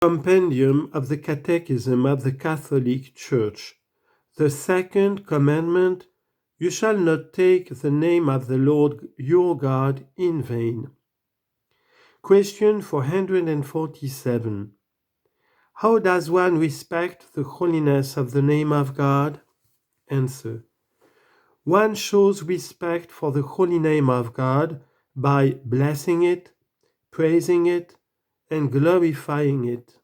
Compendium of the Catechism of the Catholic Church. The second commandment, you shall not take the name of the Lord your God in vain. Question 447. How does one respect the holiness of the name of God? Answer. One shows respect for the holy name of God by blessing it, praising it, and glorifying it.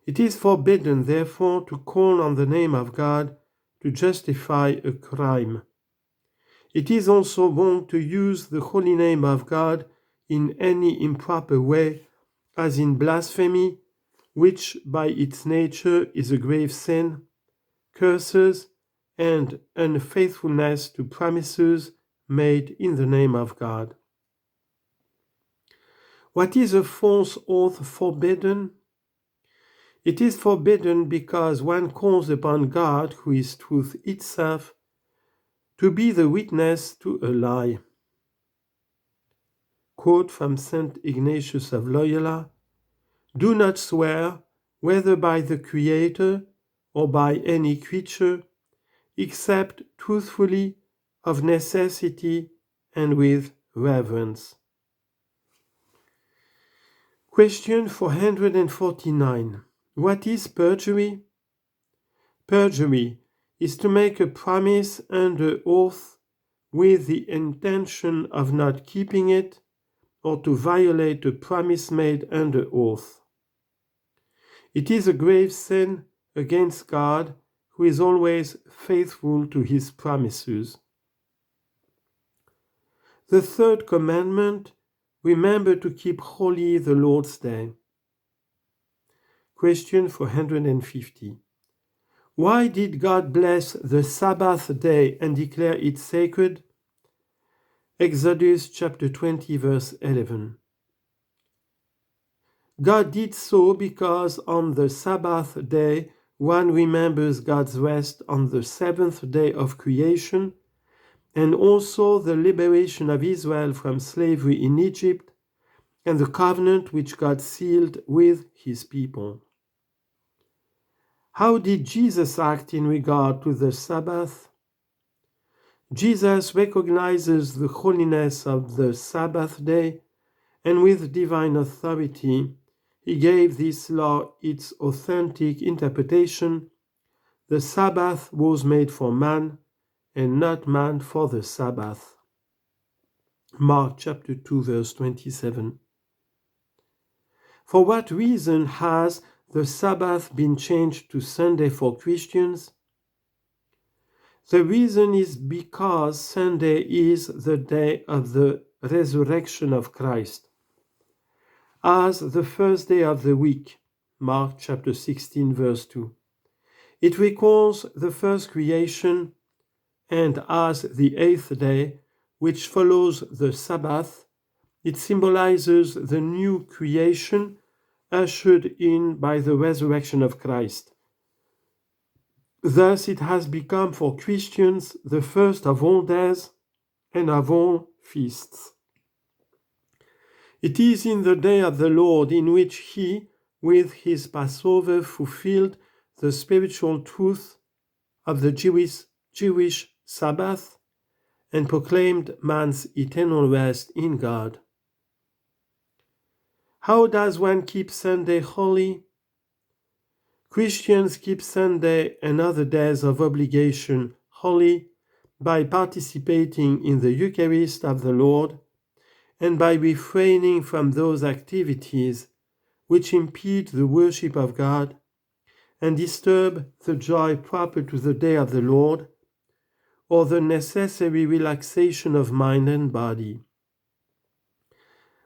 It is forbidden, therefore, to call on the name of God to justify a crime. It is also wrong to use the holy name of God in any improper way, as in blasphemy, which by its nature is a grave sin, curses, and unfaithfulness to promises made in the name of God. What is a false oath forbidden? It is forbidden because one calls upon God, who is truth itself, to be the witness to a lie. Quote from St. Ignatius of Loyola, "Do not swear, whether by the Creator or by any creature, except truthfully, of necessity, and with reverence." Question 449. What is perjury? Perjury is to make a promise under oath with the intention of not keeping it, or to violate a promise made under oath. It is a grave sin against God, who is always faithful to his promises. The third commandment, remember to keep holy the Lord's Day. Question 450. Why did God bless the Sabbath day and declare it sacred? Exodus chapter 20, verse 11. God did so because on the Sabbath day one remembers God's rest on the seventh day of creation, and also the liberation of Israel from slavery in Egypt, and the covenant which God sealed with his people. How did Jesus act in regard to the Sabbath? Jesus recognizes the holiness of the Sabbath day, and with divine authority, he gave this law its authentic interpretation. The Sabbath was made for man, and not man for the Sabbath. Mark chapter 2, verse 27. For what reason has the Sabbath been changed to Sunday for Christians? The reason is because Sunday is the day of the resurrection of Christ. As the first day of the week, Mark chapter 16, verse 2. It recalls the first creation, and as the eighth day, which follows the Sabbath, it symbolizes the new creation ushered in by the resurrection of Christ. Thus it has become for Christians the first of all days and of all feasts. It is in the day of the Lord in which he, with his Passover, fulfilled the spiritual truth of the Jewish Sabbath and proclaimed man's eternal rest in God. How does one keep Sunday holy? Christians keep Sunday and other days of obligation holy by participating in the Eucharist of the Lord and by refraining from those activities which impede the worship of God and disturb the joy proper to the day of the Lord, or the necessary relaxation of mind and body.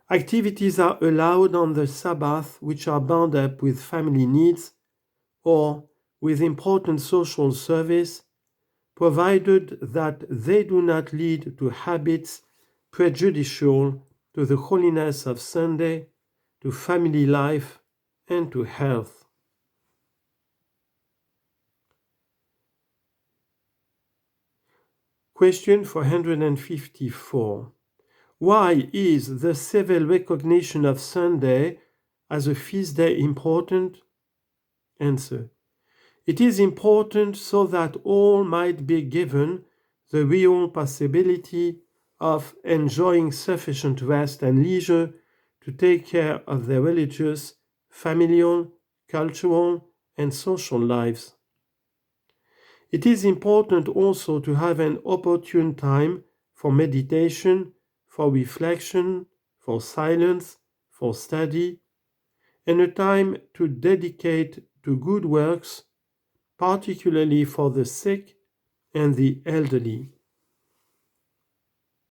Activities are allowed on the Sabbath which are bound up with family needs or with important social service, provided that they do not lead to habits prejudicial to the holiness of Sunday, to family life, and to health. Question 454. Why is the civil recognition of Sunday as a feast day important? Answer. It is important so that all might be given the real possibility of enjoying sufficient rest and leisure to take care of their religious, familial, cultural, and social lives. It is important also to have an opportune time for meditation, for reflection, for silence, for study, and a time to dedicate to good works, particularly for the sick and the elderly.